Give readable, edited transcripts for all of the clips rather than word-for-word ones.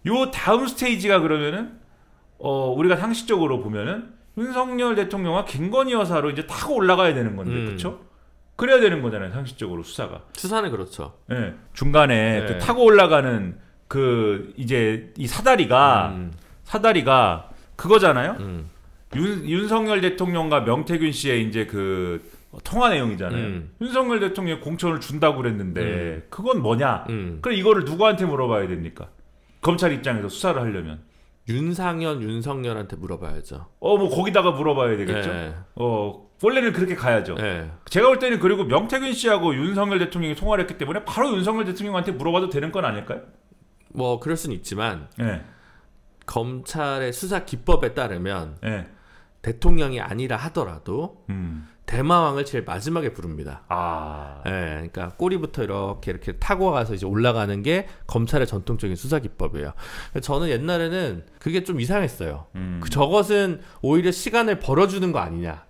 요 다음 스테이지가 그러면은 우리가 상식적으로 보면은 윤석열 대통령과 김건희 여사로 이제 타고 올라가야 되는 건데, 그렇죠? 그래야 되는 거잖아요, 상식적으로 수사가. 수사는 그렇죠. 네. 중간에 네. 그 타고 올라가는 그 이제 이 사다리가 그거잖아요. 윤석열 대통령과 명태균 씨의 이제 그 통화 내용이잖아요. 윤석열 대통령이 공천을 준다고 그랬는데 그건 뭐냐? 그럼 이거를 누구한테 물어봐야 됩니까? 검찰 입장에서 수사를 하려면 윤상현, 윤석열한테 물어봐야죠. 뭐 거기다가 물어봐야 되겠죠. 네. 원래는 그렇게 가야죠. 네. 제가 볼 때는 그리고 명태균 씨하고 윤석열 대통령이 통화를 했기 때문에 바로 윤석열 대통령한테 물어봐도 되는 건 아닐까요? 뭐 그럴 수는 있지만 네. 검찰의 수사 기법에 따르면 네. 대통령이 아니라 하더라도 대마왕을 제일 마지막에 부릅니다. 네, 그러니까 꼬리부터 이렇게 타고 가서 이제 올라가는 게 검찰의 전통적인 수사 기법이에요. 저는 옛날에는 그게 좀 이상했어요. 저것은 오히려 시간을 벌어주는 거 아니냐.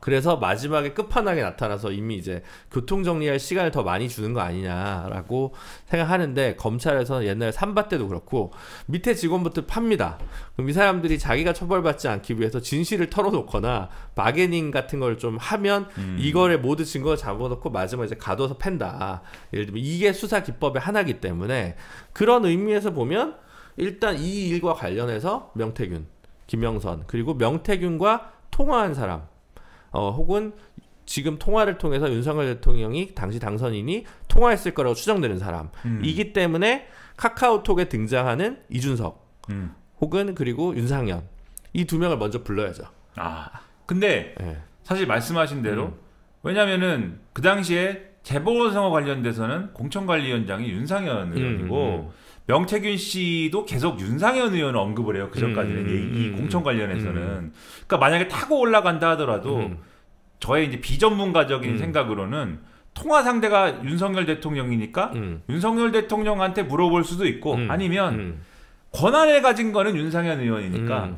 그래서 마지막에 끝판왕에 나타나서 이미 이제 교통 정리할 시간을 더 많이 주는 거 아니냐라고 생각하는데, 검찰에서는 옛날에 삼바 때도 그렇고 밑에 직원부터 팝니다. 그럼 이 사람들이 자기가 처벌받지 않기 위해서 진실을 털어놓거나 바게닝 같은 걸 좀 하면 이거를 모두 증거를 잡아놓고 마지막에 이제 가둬서 팬다. 예를 들면 이게 수사 기법의 하나이기 때문에, 그런 의미에서 보면 일단 이 일과 관련해서 명태균, 김영선, 그리고 명태균과 통화한 사람, 혹은 지금 통화를 통해서 윤석열 대통령이 당시 당선인이 통화했을 거라고 추정되는 사람이기 때문에 카카오톡에 등장하는 이준석 혹은 그리고 윤상현, 이 두 명을 먼저 불러야죠. 근데 네. 사실 말씀하신 대로 왜냐면은 그 당시에 재보궐선거 관련돼서는 공천관리위원장이 윤상현 의원이고 명태균 씨도 계속 윤상현 의원을 언급을 해요. 그전까지는 이 공천 관련해서는. 그러니까 만약에 타고 올라간다 하더라도 저의 이제 비전문가적인 생각으로는 통화 상대가 윤석열 대통령이니까 윤석열 대통령한테 물어볼 수도 있고, 아니면 권한을 가진 거는 윤상현 의원이니까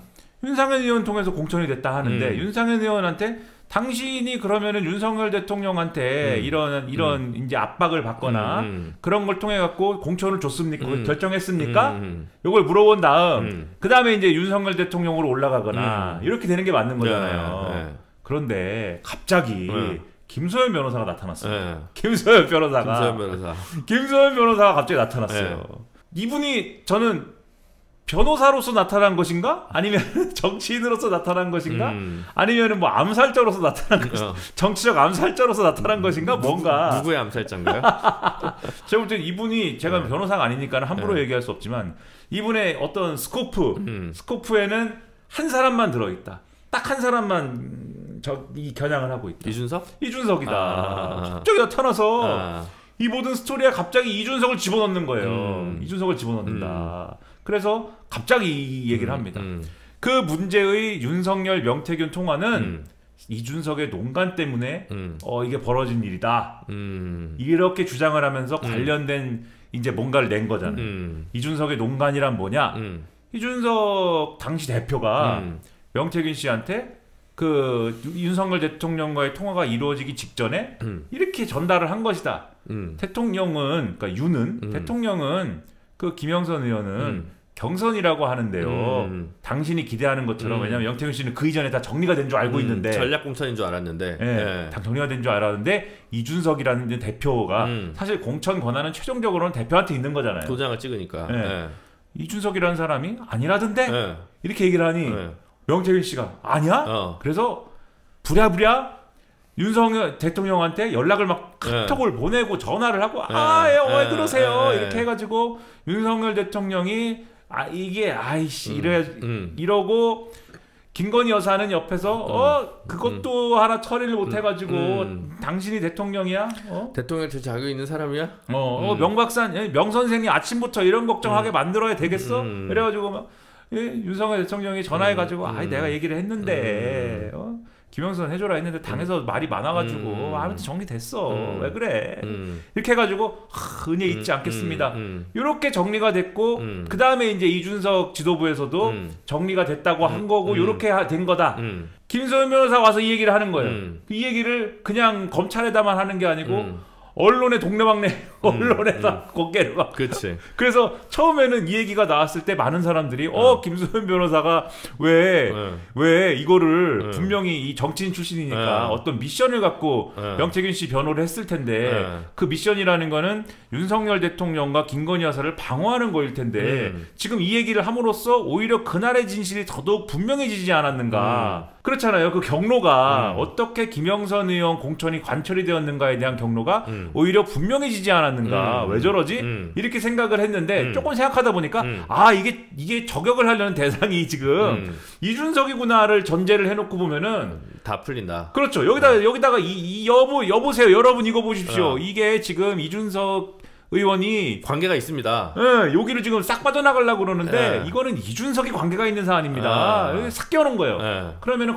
윤상현 의원 통해서 공천이 됐다 하는데 윤상현 의원한테 당신이 그러면은 윤석열 대통령한테 이런 이제 압박을 받거나 그런 걸 통해 갖고 공천을 줬습니까? 결정했습니까? 이걸 물어본 다음 그 다음에 이제 윤석열 대통령으로 올라가거나 이렇게 되는 게 맞는 거잖아요. 네. 그런데 갑자기 김소연 변호사가 나타났어요. 네. 김소연 변호사가 갑자기 나타났어요. 이분이 저는 변호사로서 나타난 것인가? 아니면 정치인으로서 나타난 것인가? 아니면 뭐 암살자로서 나타난 것인가? 정치적 암살자로서 나타난 것인가? 뭔가. 누구의 암살자인가요? 제가 볼 때 이분이, 제가 변호사가 아니니까 함부로 얘기할 수 없지만, 이분의 어떤 스코프에는 한 사람만 들어있다. 딱 한 사람만 이 겨냥을 하고 있다. 이준석? 이준석이다. 갑자기 나타나서 이 모든 스토리에 갑자기 이준석을 집어넣는 거예요. 이준석을 집어넣는다. 그래서 갑자기 이 얘기를 합니다. 그 문제의 윤석열 명태균 통화는 이준석의 농간 때문에 이게 벌어진 일이다. 이렇게 주장을 하면서 관련된 이제 뭔가를 낸 거잖아요. 이준석의 농간이란 뭐냐? 이준석 당시 대표가 명태균 씨한테 그 윤석열 대통령과의 통화가 이루어지기 직전에 이렇게 전달을 한 것이다. 대통령은, 그러니까 대통령은 그 김영선 의원은 경선이라고 하는데요. 당신이 기대하는 것처럼, 왜냐하면 명태균 씨는 그 이전에 다 정리가 된 줄 알고 있는데, 전략 공천인 줄 알았는데, 다 정리가 된 줄 알았는데 이준석이라는 대표가 사실 공천 권한은 최종적으로는 대표한테 있는 거잖아요. 도장을 찍으니까. 이준석이라는 사람이 아니라던데 이렇게 얘기를 하니 명태균 씨가 아니야? 그래서 부랴부랴 윤석열 대통령한테 연락을 막 카톡을 보내고 전화를 하고 왜 그러세요? 이렇게 해가지고 윤석열 대통령이 이게 아이씨 이러고 김건희 여사는 옆에서 그것도 하나 처리를 못 해가지고 당신이 대통령이야? 대통령 제 자격 있는 사람이야? 명박산 명선생이 아침부터 이런 걱정하게 만들어야 되겠어? 그래가지고 막 윤석열 대통령이 전화해가지고 내가 얘기를 했는데 김영선 해줘라 했는데 당에서 말이 많아가지고 아무튼 정리됐어. 왜 그래? 이렇게 해가지고 은혜 잊지 않겠습니다. 이렇게 정리가 됐고 그 다음에 이제 이준석 지도부에서도 정리가 됐다고 한 거고 이렇게 된 거다. 김소연 변호사 와서 이 얘기를 하는 거예요. 이 얘기를 그냥 검찰에다만 하는 게 아니고 언론의 동네방네 언론에다 고개를 막. 그렇지. 그래서 처음에는 이 얘기가 나왔을 때 많은 사람들이 김수현 변호사가 왜 이거를 분명히 이 정치인 출신이니까 어떤 미션을 갖고 명태균 씨 변호를 했을 텐데 그 미션이라는 거는 윤석열 대통령과 김건희 여사를 방어하는 거일 텐데 지금 이 얘기를 함으로써 오히려 그날의 진실이 더더욱 분명해지지 않았는가. 그렇잖아요. 그 경로가 어떻게 김영선 의원 공천이 관철이 되었는가에 대한 경로가 오히려 분명해지지 않았는가. 왜 저러지? 이렇게 생각을 했는데 조금 생각하다 보니까 이게 저격을 하려는 대상이 지금 이준석이구나를 전제를 해놓고 보면은 다 풀린다. 그렇죠. 여기다가 여보세요. 여러분 이거 보십시오. 이게 지금 이준석 의원이 관계가 있습니다. 네, 여기를 지금 싹 빠져나가려고 그러는데 이거는 이준석이 관계가 있는 사안입니다. 싹 끼워놓은 거예요. 그러면은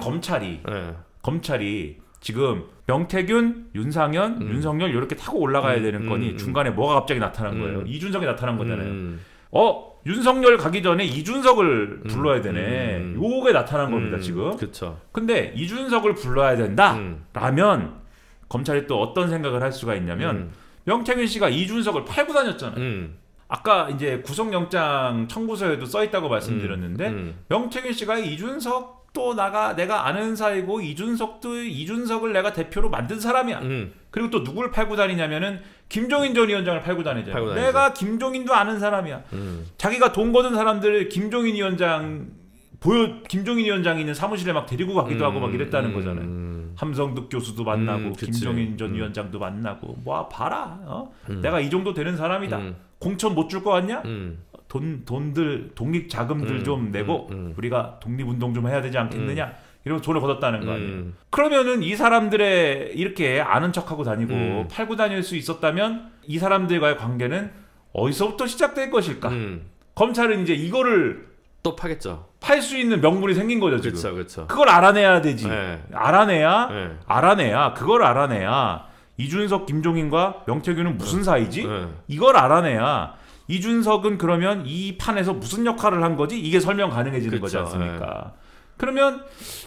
검찰이 지금 명태균, 윤상현, 윤석열 이렇게 타고 올라가야 되는 거니 중간에 뭐가 갑자기 나타난 거예요. 이준석이 나타난 거잖아요. 윤석열 가기 전에 이준석을 불러야 되네. 요게 나타난 겁니다, 지금. 그쵸. 근데 이준석을 불러야 된다. 라면 검찰이 또 어떤 생각을 할 수가 있냐면 명태균 씨가 이준석을 팔고 다녔잖아요. 아까 이제 구속영장 청구서에도 써 있다고 말씀드렸는데 명태균 씨가 이준석도 내가 아는 사이고 이준석을 내가 대표로 만든 사람이야. 그리고 또 누굴 팔고 다니냐면은 김종인 전 위원장을 팔고 다니잖아요. 내가 김종인도 아는 사람이야. 자기가 돈 거둔 사람들을 김종인 위원장이 있는 사무실에 막 데리고 가기도 하고 막 이랬다는 거잖아요. 함성득 교수도 만나고 김종인 전 위원장도 만나고 봐라. 내가 이 정도 되는 사람이다. 공천 못 줄 거 같냐? 돈들 독립 자금들 좀 내고 우리가 독립운동 좀 해야 되지 않겠느냐? 이러면 돈을 걷었다는 거 아니에요. 그러면은 이 사람들의 이렇게 아는 척하고 다니고 팔고 다닐 수 있었다면 이 사람들과의 관계는 어디서부터 시작될 것일까? 검찰은 이제 이거를 또 파겠죠. 팔 수 있는 명분이 생긴 거죠, 지금. 그렇죠. 그걸 알아내야 되지. 네. 그걸 알아내야 이준석, 김종인과 명태균은 무슨 사이지? 이걸 알아내야 이준석은 그러면 이 판에서 무슨 역할을 한 거지? 이게 설명 가능해지는 거지 않습니까? 그러면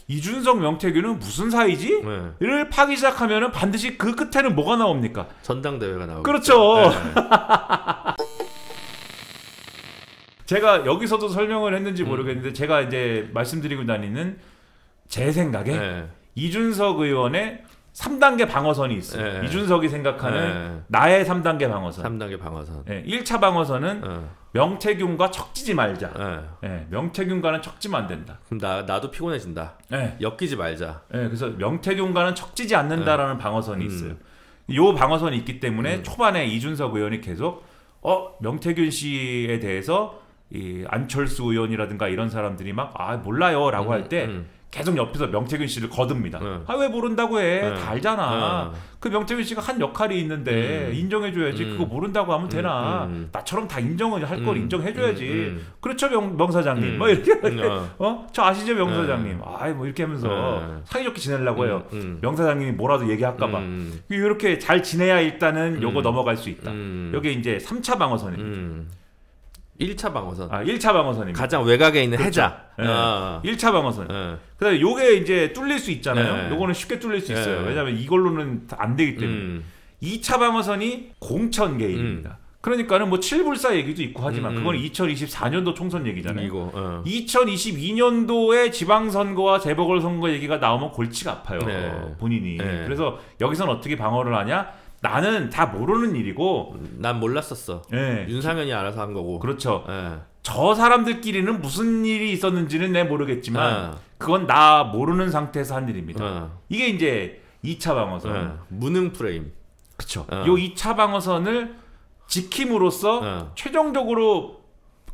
이준석, 명태균은 무슨 사이지? 를 파기 시작하면 반드시 그 끝에는 뭐가 나옵니까? 전당대회가 나오고. 그렇죠. 제가 여기서도 설명을 했는지 모르겠는데 제가 이제 말씀드리고 다니는 제 생각에 이준석 의원의 3단계 방어선이 있어요. 이준석이 생각하는 나의 3단계 방어선. 3단계 방어선. 1차 방어선은 명태균과 척지지 말자. 명태균과는 척지면 안 된다. 그럼 나도 피곤해진다. 엮이지 말자. 그래서 명태균과는 척지지 않는다라는 방어선이 있어요. 이 방어선이 있기 때문에 초반에 이준석 의원이 계속 명태균 씨에 대해서 이 안철수 의원이라든가 이런 사람들이 막 몰라요 라고 할 때 계속 옆에서 명태균 씨를 거듭니다. 왜 모른다고 해? 다 알잖아. 그 명태균 씨가 한 역할이 있는데 인정해줘야지. 그거 모른다고 하면 되나? 나처럼 다 인정을 할 걸 인정해줘야지. 그렇죠, 명 사장님. 뭐 이렇게 저 아시죠, 명 사장님. 뭐 이렇게 하면서 사이좋게 지내려고 해요. 명 사장님이 뭐라도 얘기할까봐. 이렇게 잘 지내야 일단은 요거 넘어갈 수 있다. 여기 이제 3차 방어선입니다. 1차 방어선. 1차 방어선입니다. 가장 외곽에 있는 해자. 1차 방어선. 그다음에 요게 이제 뚫릴 수 있잖아요. 요거는 쉽게 뚫릴 수 있어요. 왜냐하면 이걸로는 안 되기 때문에. 2차 방어선이 공천 개입입니다. 그러니까는 뭐 7불사 얘기도 있고 하지만 그건 2024년도 총선 얘기잖아요. 2022년도에 지방선거와 재보궐선거 얘기가 나오면 골치가 아파요. 본인이. 그래서 여기서는 어떻게 방어를 하냐? 나는 다 모르는 일이고 난 몰랐었어. 윤상현이 알아서 한 거고. 그렇죠. 저 사람들끼리는 무슨 일이 있었는지는 내 모르겠지만 그건 나 모르는 상태에서 한 일입니다. 이게 이제 2차 방어선. 무능 프레임. 그렇죠. 요 2차 방어선을 지킴으로써 최종적으로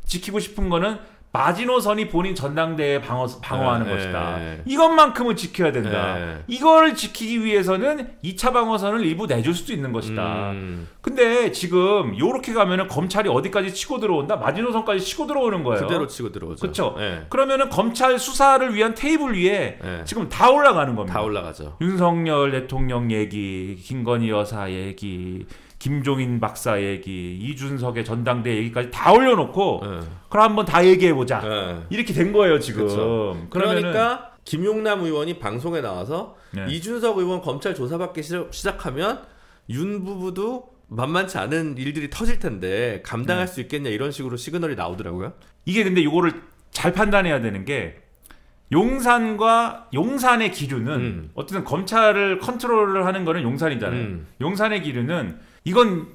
지키고 싶은 거는 마지노선이 본인 전당대회 방어하는 것이다. 이것만큼은 지켜야 된다. 이걸 지키기 위해서는 2차 방어선을 일부 내줄 수도 있는 것이다. 근데 지금 요렇게 가면은 검찰이 어디까지 치고 들어온다? 마지노선까지 치고 들어오는 거예요. 그대로 치고 들어오죠. 그렇죠. 그러면은 검찰 수사를 위한 테이블 위에 지금 다 올라가는 겁니다. 다 올라가죠. 윤석열 대통령 얘기, 김건희 여사 얘기, 김종인 박사 얘기, 이준석의 전당대 얘기까지 다 올려놓고 그럼 한번 다 얘기해보자. 이렇게 된 거예요 지금. 그쵸. 그러니까 김용남 의원이 방송에 나와서 이준석 의원 검찰 조사받기 시작하면 윤 부부도 만만치 않은 일들이 터질 텐데 감당할 수 있겠냐 이런 식으로 시그널이 나오더라고요. 이게 근데 이거를 잘 판단해야 되는 게 용산의 기류는 어쨌든 검찰을 컨트롤을 하는 거는 용산이잖아요. 용산의 기류는 이건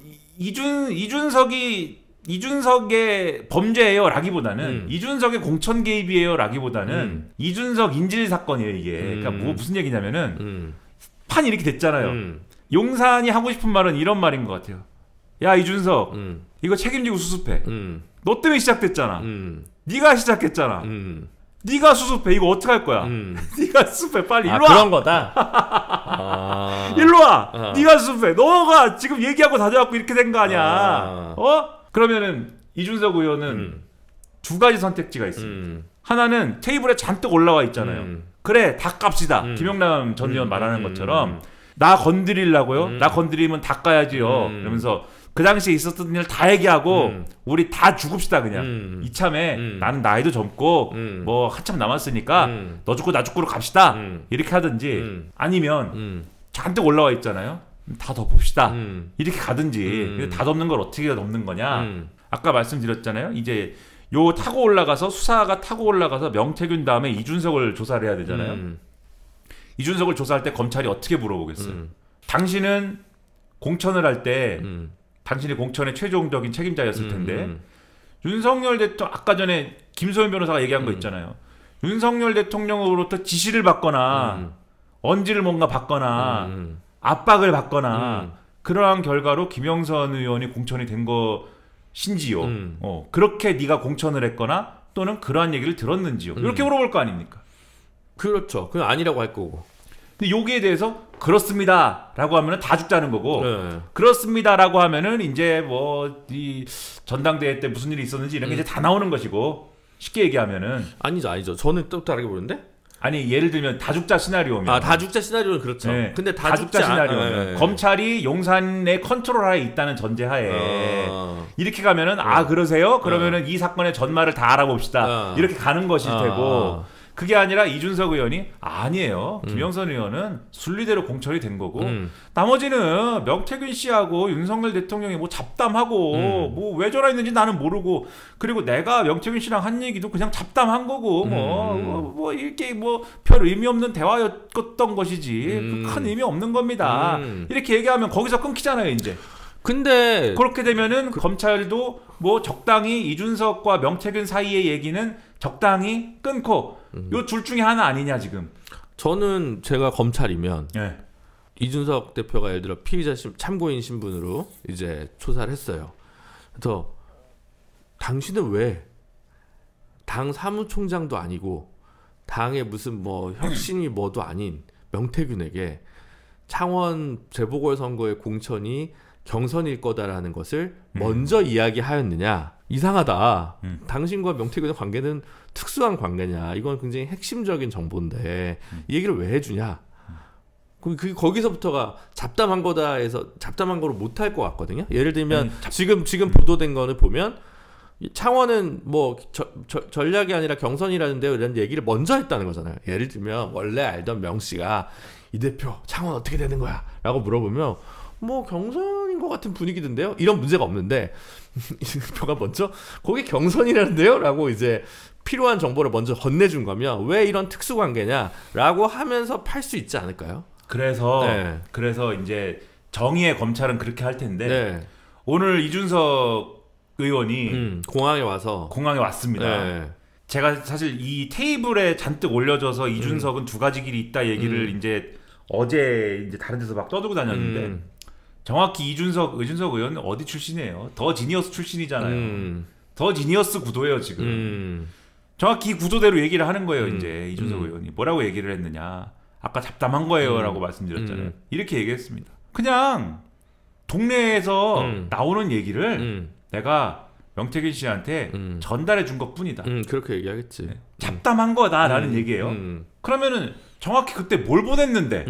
이준석의 범죄예요 라기보다는 이준석의 공천 개입이에요 라기보다는 이준석 인질 사건이에요 이게. 그러니까 무슨 얘기냐면은 판이 이렇게 됐잖아요. 용산이 하고 싶은 말은 이런 말인 것 같아요. 야 이준석 이거 책임지고 수습해. 너 때문에 시작됐잖아. 네가 시작했잖아. 네가 수습해. 이거 어떡할 거야? 네가 수습해. 빨리 일로 와. 그런 거다. 일로 와. 네가 수습해. 너가 지금 얘기하고 다져갖고 이렇게 된 거 아니야. 그러면은 이준석 의원은 두 가지 선택지가 있습니다. 하나는 테이블에 잔뜩 올라와 있잖아요. 그래 다 깝시다. 김영남 전 의원 말하는 것처럼 나 건드리려고요? 나 건드리면 다 까야지요. 그러면서 그 당시에 있었던 일 다 얘기하고 우리 다 죽읍시다 그냥. 이참에 나는 나이도 젊고 뭐 한참 남았으니까 너 죽고 나 죽고로 갑시다. 이렇게 하든지 아니면 잔뜩 올라와 있잖아요. 다 덮읍시다. 이렇게 가든지. 다 덮는 걸 어떻게 덮는 거냐. 아까 말씀드렸잖아요. 이제 요 타고 올라가서 수사가 타고 올라가서 명태균 다음에 이준석을 조사를 해야 되잖아요. 이준석을 조사할 때 검찰이 어떻게 물어보겠어요? 당신은 공천을 할 때 당신이 공천의 최종적인 책임자였을 텐데 윤석열 대통령 아까 전에 김소연 변호사가 얘기한 거 있잖아요. 윤석열 대통령으로부터 지시를 받거나 언지를 뭔가 받거나 압박을 받거나 그러한 결과로 김영선 의원이 공천이 된 것인지요. 그렇게 네가 공천을 했거나 또는 그러한 얘기를 들었는지요. 이렇게 물어볼 거 아닙니까? 그렇죠. 그건 아니라고 할 거고. 근데 여기에 대해서 그렇습니다라고 하면은 다 죽자는 거고 그렇습니다라고 하면은 이제 뭐 이 전당대회 때 무슨 일이 있었는지 이런 게 이제 다 나오는 것이고 쉽게 얘기하면은 아니죠. 저는 또 다르게 보는데. 아니 예를 들면 다죽자 시나리오면 다죽자 시나리오는 그렇죠. 네. 근데 다죽자 시나리오면 검찰이 용산의 컨트롤하에 있다는 전제하에 이렇게 가면은 그러세요? 그러면은 이 사건의 전말을 다 알아봅시다. 이렇게 가는 것일 테고 그게 아니라 이준석 의원이 아니에요. 김영선 의원은 순리대로 공천이 된 거고 나머지는 명태균 씨하고 윤석열 대통령이 뭐 잡담하고 뭐 왜 전화했는지 나는 모르고 그리고 내가 명태균 씨랑 한 얘기도 그냥 잡담한 거고 뭐 이렇게 뭐 별 의미 없는 대화였던 것이지 큰 의미 없는 겁니다. 이렇게 얘기하면 거기서 끊기잖아요 이제. 근데 그렇게 되면은 검찰도 뭐 적당히 이준석과 명태균 사이의 얘기는 적당히 끊고 요 둘 중에 하나 아니냐 지금. 저는 제가 검찰이면 네. 이준석 대표가 예를 들어 피의자 참고인 신분으로 이제 조사를 했어요. 그래서 당신은 왜 당 사무총장도 아니고 당의 무슨 뭐 혁신이 뭐도 아닌 명태균에게 창원 재보궐선거의 공천이 경선일 거다라는 것을 먼저 이야기하였느냐. 이상하다. 당신과 명태균의 관계는 특수한 관계냐. 이건 굉장히 핵심적인 정보인데 이 얘기를 왜 해주냐. 거기서부터가 잡담한 거다 해서 잡담한 거로 못할 것 같거든요. 예를 들면 지금 보도된 거는 보면 창원은 뭐 전략이 아니라 경선이라는데요. 이런 얘기를 먼저 했다는 거잖아요. 예를 들면 원래 알던 명 씨가 이 대표 창원 어떻게 되는 거야? 라고 물어보면 뭐 경선인 것 같은 분위기던데요. 이런 문제가 없는데 이 대표가 먼저 거기 경선이라는데요? 라고 이제 필요한 정보를 먼저 건네준 거면 왜 이런 특수관계냐라고 하면서 팔 수 있지 않을까요? 그래서 이제 정의의 검찰은 그렇게 할 텐데 오늘 이준석 의원이 공항에 왔습니다. 제가 사실 이 테이블에 잔뜩 올려져서 이준석은 두 가지 길이 있다 얘기를 이제 어제 이제 다른 데서 막 떠들고 다녔는데 정확히 이준석 의원은 어디 출신이에요? 더 지니어스 출신이잖아요. 더 지니어스 구도예요 지금. 정확히 이 구도대로 얘기를 하는 거예요. 이제 이준석 의원이 뭐라고 얘기를 했느냐? 아까 잡담한 거예요라고 말씀드렸잖아요. 이렇게 얘기했습니다. 그냥 동네에서 나오는 얘기를 내가 명태균 씨한테 전달해 준 것뿐이다. 그렇게 얘기하겠지. 잡담한 거다라는 얘기예요. 그러면은 정확히 그때 뭘 보냈는데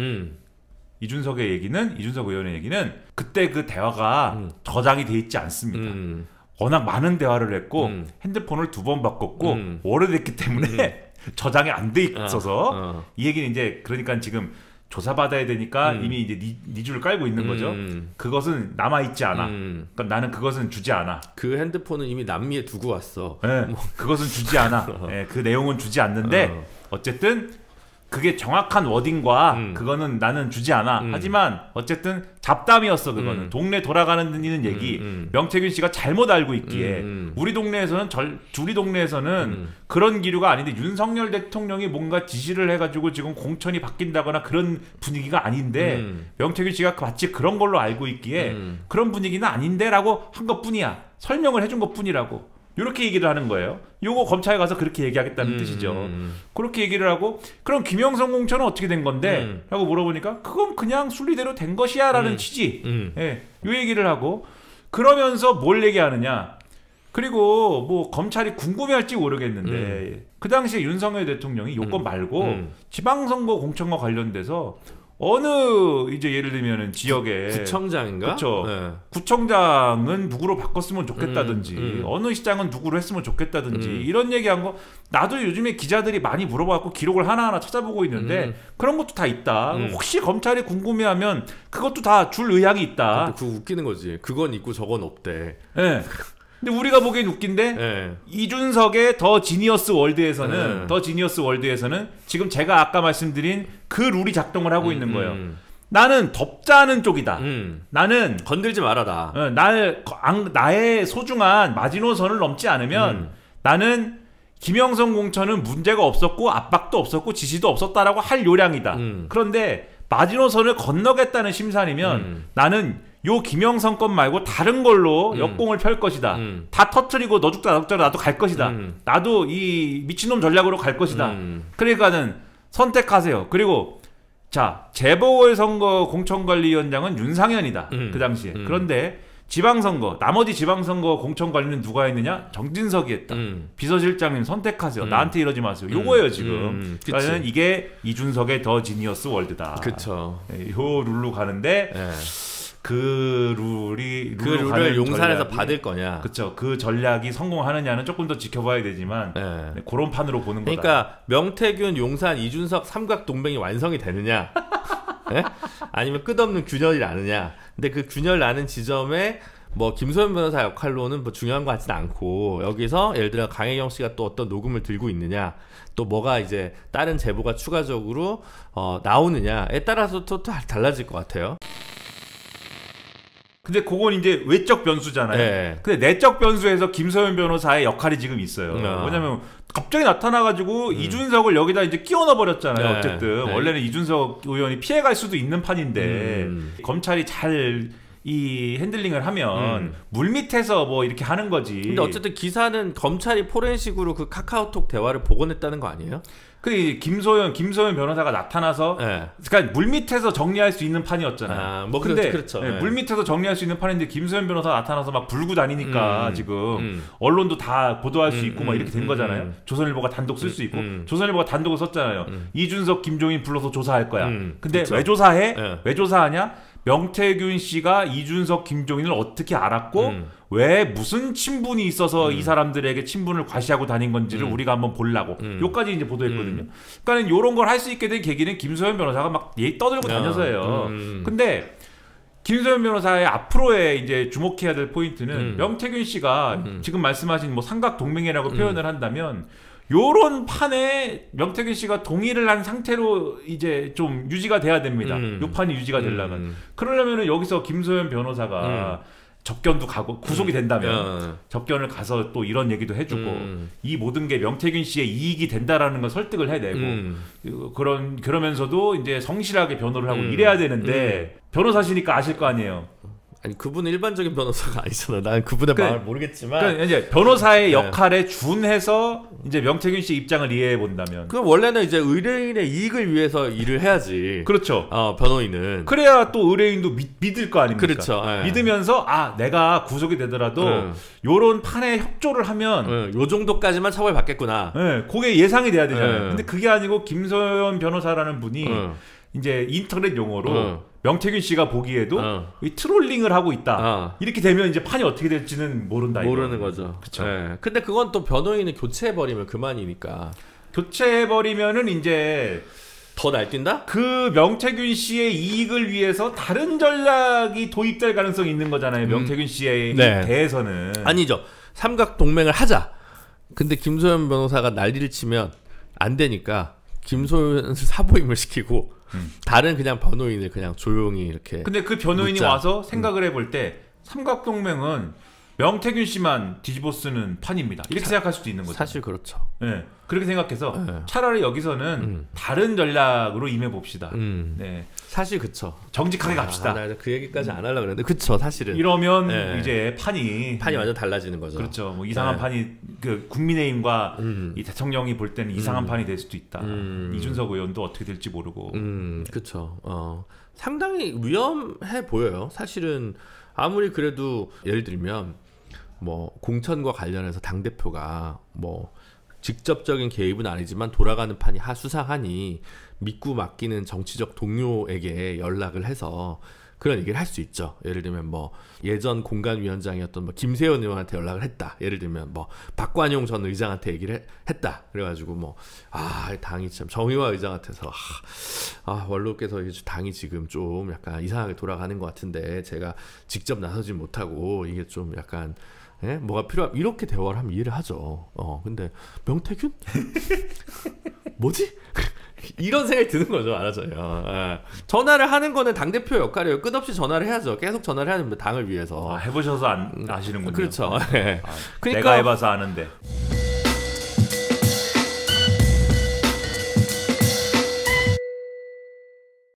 이준석 의원의 얘기는 그때 그 대화가 저장이 돼 있지 않습니다. 워낙 많은 대화를 했고 핸드폰을 2번 바꿨고 오래됐기 때문에 저장이 안 돼 있어서 이 얘기는 이제 그러니까 지금 조사받아야 되니까 이미 이제 네 줄을 깔고 있는 거죠. 그것은 남아있지 않아. 그러니까 나는 그것은 주지 않아. 그 핸드폰은 이미 남미에 두고 왔어. 네, 그것은 주지 않아. 네, 그 내용은 주지 않는데 어쨌든 그게 정확한 워딩과 그거는 나는 주지 않아. 하지만 어쨌든 잡담이었어. 그거는 동네 돌아가는 얘기. 명태균 씨가 잘못 알고 있기에 우리 동네에서는 그런 기류가 아닌데 윤석열 대통령이 뭔가 지시를 해가지고 지금 공천이 바뀐다거나 그런 분위기가 아닌데 명태균 씨가 마치 그런 걸로 알고 있기에 그런 분위기는 아닌데라고 한 것뿐이야. 설명을 해준 것뿐이라고. 이렇게 얘기를 하는 거예요. 요거 검찰에 가서 그렇게 얘기하겠다는 뜻이죠. 그렇게 얘기를 하고 그럼 김영선 공천은 어떻게 된 건데? 라고 물어보니까 그건 그냥 순리대로 된 것이야 라는 취지. 예, 요 얘기를 하고 그러면서 뭘 얘기하느냐. 그리고 뭐 검찰이 궁금해할지 모르겠는데 그 당시에 윤석열 대통령이 요건 말고 지방선거 공천과 관련돼서 어느 이제 예를 들면은 지역에 구청장인가? 그렇죠. 네. 구청장은 누구로 바꿨으면 좋겠다든지 어느 시장은 누구로 했으면 좋겠다든지 이런 얘기한 거 나도 요즘에 기자들이 많이 물어봐갖고 기록을 하나하나 찾아보고 있는데 그런 것도 다 있다. 혹시 검찰이 궁금해하면 그것도 다 줄 의향이 있다. 그거 웃기는 거지. 그건 있고 저건 없대. 네. 근데 우리가 보기엔 웃긴데 네. 이준석의 더 지니어스 월드에서는 지금 제가 아까 말씀드린 그 룰이 작동을 하고 있는 거예요. 나는 덮자는 쪽이다. 나는 건들지 말아라. 나의 소중한 마지노선을 넘지 않으면 나는 김영선 공천은 문제가 없었고 압박도 없었고 지시도 없었다라고 할 요량이다. 그런데 마지노선을 건너겠다는 심산이면 나는 요 김영선 건 말고 다른 걸로 역공을 펼 것이다. 다 터트리고 너 죽다 나도 갈 것이다. 나도 이 미친놈 전략으로 갈 것이다. 그러니까는 선택하세요. 그리고 자 재보궐선거 공천관리위원장은 윤상현이다. 그 당시에. 그런데 지방선거 나머지 지방선거 공천관리는 누가 했느냐? 정진석이 했다. 비서실장님 선택하세요. 나한테 이러지 마세요. 요거예요 지금. 그러니까 이게 이준석의 더 지니어스 월드다. 그쵸. 요 룰로 가는데 그 룰을 용산에서 전략이, 받을 거냐? 그렇죠. 그 전략이 성공하느냐는 조금 더 지켜봐야 되지만 그런 판으로 보는 거다. 그러니까 명태균, 용산, 이준석 삼각 동맹이 완성이 되느냐? 네? 아니면 끝없는 균열이 나느냐? 근데 그 균열 나는 지점에 뭐 김소연 변호사 역할로는 뭐 중요한 것 같지는 않고 여기서 예를 들어 강혜경 씨가 또 어떤 녹음을 들고 있느냐? 또 뭐가 이제 다른 제보가 추가적으로 나오느냐에 따라서 또 달라질 것 같아요. 근데 그건 이제 외적 변수잖아요. 네. 근데 내적 변수에서 김소연 변호사의 역할이 지금 있어요. 왜냐면 갑자기 나타나가지고 이준석을 여기다 이제 끼워 넣어버렸잖아요. 네. 어쨌든 원래는 이준석 의원이 피해갈 수도 있는 판인데 검찰이 잘 이 핸들링을 하면 물밑에서 뭐 이렇게 하는 거지. 근데 어쨌든 기사는 검찰이 포렌식으로 그 카카오톡 대화를 복원했다는 거 아니에요? 그 김소연 변호사가 나타나서 그러니까 물밑에서 정리할 수 있는 판이었잖아요. 뭐 근데 그렇죠. 물밑에서 정리할 수 있는 판인데 김소연 변호사 나타나서 막 불고 다니니까 지금 언론도 다 보도할 수 있고 막 이렇게 된 거잖아요. 조선일보가 단독 쓸 수 있고 조선일보가 단독을 썼잖아요. 이준석, 김종인 불러서 조사할 거야. 근데 그쵸? 왜 조사해? 왜 조사하냐? 명태균 씨가 이준석, 김종인을 어떻게 알았고 왜 무슨 친분이 있어서 이 사람들에게 친분을 과시하고 다닌 건지를 우리가 한번 보려고 요까지 이제 보도했거든요. 그러니까 이런 걸 할 수 있게 된 계기는 김소연 변호사가 막 떠들고 다녀서예요. 근데 김소연 변호사의 앞으로의 이제 주목해야 될 포인트는 명태균 씨가 지금 말씀하신 뭐 삼각 동맹이라고 표현을 한다면 요런 판에 명태균 씨가 동의를 한 상태로 이제 좀 유지가 돼야 됩니다. 요 판이 유지가 되려면. 그러려면은 여기서 김소연 변호사가 접견도 가고 구속이 된다면 접견을 가서 또 이런 얘기도 해주고 이 모든 게 명태균 씨의 이익이 된다라는 걸 설득을 해내고 그러면서도 이제 성실하게 변호를 하고 이래야 되는데 변호사시니까 아실 거 아니에요. 아니 그분은 일반적인 변호사가 아니잖아. 난 그분의 마음을 모르겠지만. 그러니까 이제 변호사의 역할에 준해서 이제 명태균 씨 입장을 이해해 본다면. 그 원래는 이제 의뢰인의 이익을 위해서 일을 해야지. 그렇죠. 변호인은. 그래야 또 의뢰인도 믿을 거 아닙니까? 그렇죠. 믿으면서 내가 구속이 되더라도 요런 판에 협조를 하면 요 정도까지만 처벌받겠구나. 그게 예상이 돼야 되잖아요. 근데 그게 아니고 김소연 변호사라는 분이 이제 인터넷 용어로 명태균 씨가 보기에도 이 트롤링을 하고 있다. 이렇게 되면 이제 판이 어떻게 될지는 모르는 거죠. 그렇죠. 근데 그건 또 변호인을 교체해버리면 그만이니까. 교체해버리면은 이제 더 날뛴다? 그 명태균 씨의 이익을 위해서 다른 전략이 도입될 가능성이 있는 거잖아요. 명태균 씨에 네. 대해서는. 아니죠. 삼각 동맹을 하자. 근데 김소연 변호사가 난리를 치면 안 되니까 김소연을 사보임을 시키고 다른 그냥 변호인을 그냥 조용히 이렇게. 근데 그 변호인이 묻자. 와서 생각을 해볼 때 삼각 동맹은 명태균 씨만 뒤집어 쓰는 판입니다. 이렇게 생각할 수도 있는 거죠. 사실 그렇죠. 네, 그렇게 생각해서 네. 차라리 여기서는 다른 전략으로 임해 봅시다. 네, 사실 그쵸. 정직하게 갑시다. 나 그 얘기까지 안 하려고 그랬는데 그쵸 사실은. 이러면 네. 이제 판이 완전 달라지는 거죠. 그렇죠. 뭐 이상한 네. 판이 그 국민의힘과 이 대통령이 볼 때는 이상한 판이 될 수도 있다. 이준석 의원도 어떻게 될지 모르고. 그렇죠. 상당히 위험해 보여요. 사실은 아무리 그래도 예를 들면 뭐 공천과 관련해서 당 대표가 뭐 직접적인 개입은 아니지만 돌아가는 판이 수상하니 믿고 맡기는 정치적 동료에게 연락을 해서 그런 얘기를 할 수 있죠. 예를 들면 뭐 예전 공관위원장이었던 뭐 김세현 의원한테 연락을 했다. 예를 들면 뭐 박관용 전 의장한테 얘기를 했다. 그래가지고 뭐 당이 참 정의화 의장한테서 원로께서 당이 지금 좀 약간 이상하게 돌아가는 것 같은데 제가 직접 나서지 못하고 이게 좀 약간 뭐가 필요하면 이렇게 대화를 하면 이해를 하죠. 근데 명태균? 뭐지? 이런 생각이 드는 거죠. 알아서요. 전화를 하는 거는 당대표 역할이에요. 끝없이 전화를 해야죠. 계속 전화를 해야 됩니다. 당을 위해서. 해보셔서 아시는군요. 그렇죠. 그러니까, 내가 해봐서 아는데.